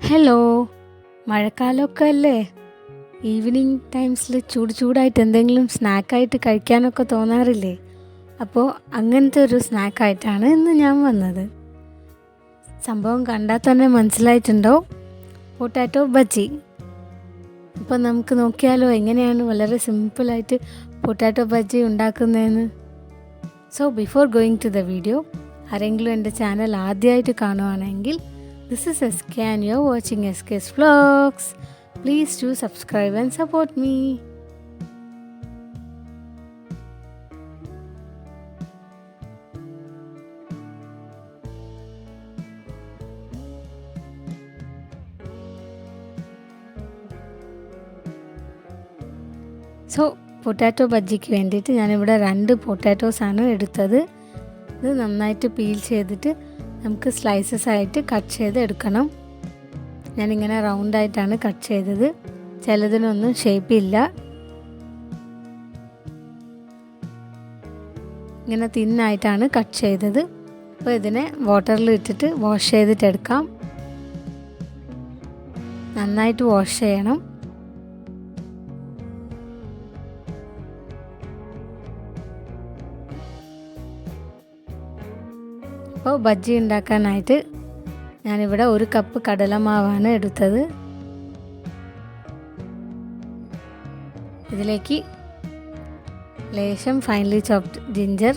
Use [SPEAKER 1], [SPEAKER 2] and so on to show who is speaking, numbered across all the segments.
[SPEAKER 1] Hello, മഴക്കാലമൊക്കെ അല്ലേ. Evening ടൈംസിൽ ചൂടായിട്ട് എന്തെങ്കിലും സ്നാക്കായിട്ട് കഴിക്കാനൊക്കെ തോന്നാറില്ലേ? അപ്പോൾ അങ്ങനത്തെ ഒരു സ്നാക്കായിട്ടാണ് ഇന്ന് ഞാൻ വന്നത്. സംഭവം കണ്ടാൽ തന്നെ മനസ്സിലായിട്ടുണ്ടോ, പൊട്ടാറ്റോ ബജ്ജി. അപ്പോൾ നമുക്ക് നോക്കിയാലോ എങ്ങനെയാണ് വളരെ സിമ്പിളായിട്ട് പൊട്ടാറ്റോ ബജ്ജി ഉണ്ടാക്കുന്നതെന്ന്. So before going to the video, ആരെങ്കിലും എൻ്റെ ചാനൽ ആദ്യമായിട്ട് കാണുവാണെങ്കിൽ, this is SK and you're watching SK's Vlogs. Please do subscribe and support me. So potato ബജ്ജിക്ക് വേണ്ടിയിട്ട് ഞാനിവിടെ 2 പൊട്ടാറ്റോസാണ് എടുത്തത്. ഇത് നന്നായിട്ട് പീൽ ചെയ്തിട്ട് നമുക്ക് സ്ലൈസസ് ആയിട്ട് കട്ട് ചെയ്ത് എടുക്കണം. ഞാനിങ്ങനെ റൗണ്ടായിട്ടാണ് കട്ട് ചെയ്തത്. ചിലതിനൊന്നും ഷേപ്പില്ല. ഇങ്ങനെ തിന്നായിട്ടാണ് കട്ട് ചെയ്തത്. അപ്പോൾ ഇതിനെ വാട്ടറിൽ ഇട്ടിട്ട് വാഷ് ചെയ്തിട്ടെടുക്കാം. നന്നായിട്ട് വാഷ് ചെയ്യണം. അപ്പോൾ ബജ്ജി ഉണ്ടാക്കാനായിട്ട് ഞാനിവിടെ 1 കപ്പ് കടലമാവാണ് എടുത്തത്. ഇതിലേക്ക് ലേശം ഫൈൻലി ചോപ്ഡ് ജിഞ്ചർ,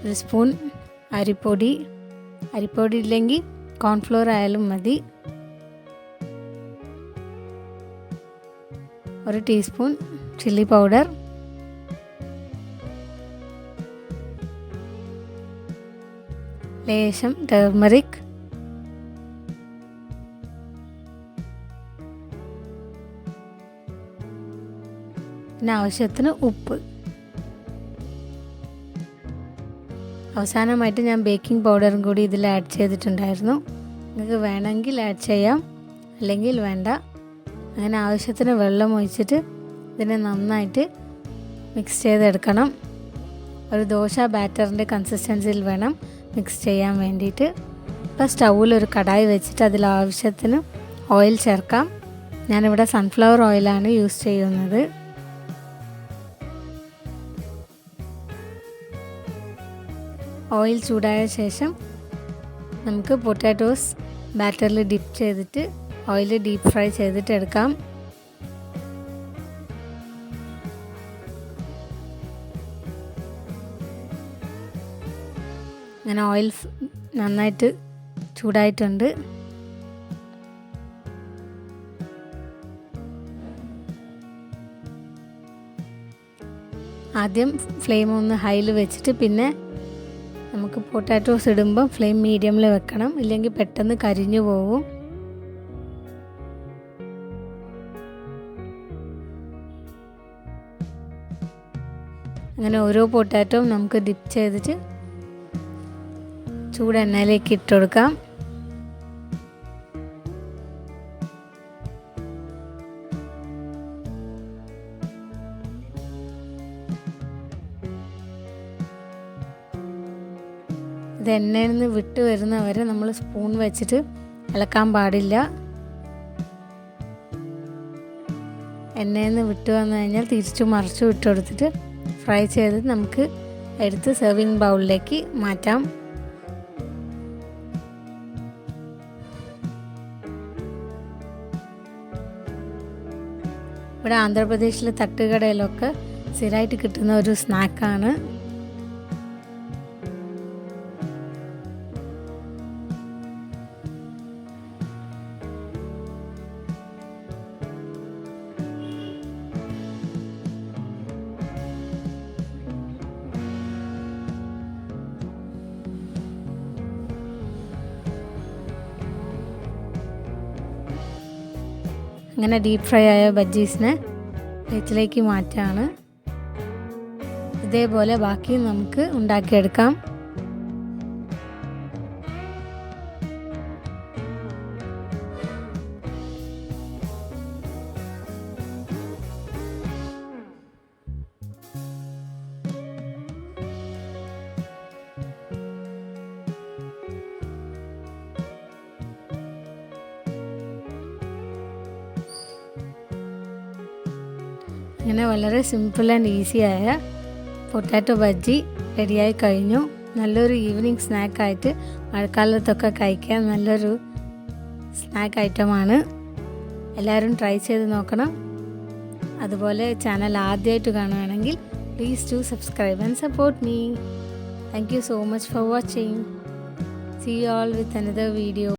[SPEAKER 1] 1 സ്പൂൺ അരിപ്പൊടി ഇല്ലെങ്കിൽ കോൺഫ്ലോർ ആയാലും മതി, 1 ടീസ്പൂൺ ചില്ലി പൗഡർ, ലേശം ടർമറിക്, പിന്നെ ആവശ്യത്തിന് ഉപ്പ്. അവസാനമായിട്ട് ഞാൻ ബേക്കിംഗ് പൗഡറും കൂടി ഇതിൽ ആഡ് ചെയ്തിട്ടുണ്ടായിരുന്നു. നിങ്ങൾക്ക് വേണമെങ്കിൽ ആഡ് ചെയ്യാം, അല്ലെങ്കിൽ വേണ്ട. അങ്ങനെ ആവശ്യത്തിന് വെള്ളം ഒഴിച്ചിട്ട് ഇതിനെ നന്നായിട്ട് മിക്സ് ചെയ്തെടുക്കണം. ഒരു ദോശ ബാറ്ററിൻ്റെ കൺസിസ്റ്റൻസിയിൽ വേണം മിക്സ് ചെയ്യാൻ വേണ്ടിയിട്ട്. ഇപ്പോൾ സ്റ്റൗവിൽ ഒരു കടായി വെച്ചിട്ട് അതിൽ ആവശ്യത്തിന് ഓയിൽ ചേർക്കാം. ഞാനിവിടെ സൺഫ്ലവർ ഓയിലാണ് യൂസ് ചെയ്യുന്നത്. ഓയിൽ ചൂടായ ശേഷം നമുക്ക് പൊട്ടാറ്റോസ് ബാറ്ററിൽ ഡിപ്പ് ചെയ്തിട്ട് ഓയിൽ ഡീപ്പ് ഫ്രൈ ചെയ്തിട്ട് എടുക്കാം. അങ്ങനെ ഓയിൽ നന്നായിട്ട് ചൂടായിട്ടുണ്ട്. ആദ്യം ഫ്ലെയിം ഒന്ന് ഹൈയിൽ വെച്ചിട്ട് പിന്നെ നമുക്ക് പൊട്ടാറ്റോസ് ഇടുമ്പോൾ ഫ്ലെയിം മീഡിയമിൽ വെക്കണം, ഇല്ലെങ്കിൽ പെട്ടെന്ന് കരിഞ്ഞു പോകും. അങ്ങനെ ഓരോ പൊട്ടാറ്റോയും നമുക്ക് ഡിപ്പ് ചെയ്തിട്ട് ചൂടെണ്ണയിലേക്ക് ഇട്ട് കൊടുക്കാം. ഇത് എണ്ണയിൽ നിന്ന് വിട്ട് വരുന്നവരെ നമ്മൾ സ്പൂൺ വെച്ചിട്ട് ഇളക്കാൻ പാടില്ല. എണ്ണയിൽ നിന്ന് വിട്ട് വന്നു കഴിഞ്ഞാൽ തിരിച്ചു മറിച്ചു ഇട്ട് കൊടുത്തിട്ട് ഫ്രൈ ചെയ്ത് നമുക്ക് എടുത്ത് സെർവിങ് ബൗളിലേക്ക് മാറ്റാം. ഇവിടെ ആന്ധ്രാപ്രദേശിലെ തട്ടുകടയിലൊക്കെ സ്ഥിരമായിട്ട് കിട്ടുന്ന ഒരു സ്നാക്കാണ്. അങ്ങനെ ഡീപ്പ് ഫ്രൈ ആയ ബജ്ജീസിനെ പ്ലേറ്റിലേക്ക് മാറ്റാണ്. ഇതേപോലെ ബാക്കി നമുക്ക് ഉണ്ടാക്കിയെടുക്കാം. അങ്ങനെ വളരെ സിമ്പിൾ ആൻഡ് ഈസിയായ പൊട്ടാറ്റോ ബജ്ജി റെഡിയായി കഴിഞ്ഞു. നല്ലൊരു ഈവനിങ് സ്നാക്കായിട്ട് മഴക്കാലത്തൊക്കെ കഴിക്കാൻ നല്ലൊരു സ്നാക്ക് ഐറ്റമാണ്. എല്ലാവരും ട്രൈ ചെയ്ത് നോക്കണം. അതുപോലെ ചാനൽ ആദ്യമായിട്ട് കാണുകയാണെങ്കിൽ please do subscribe and support me. Thank you so much for watching. See you all with another video.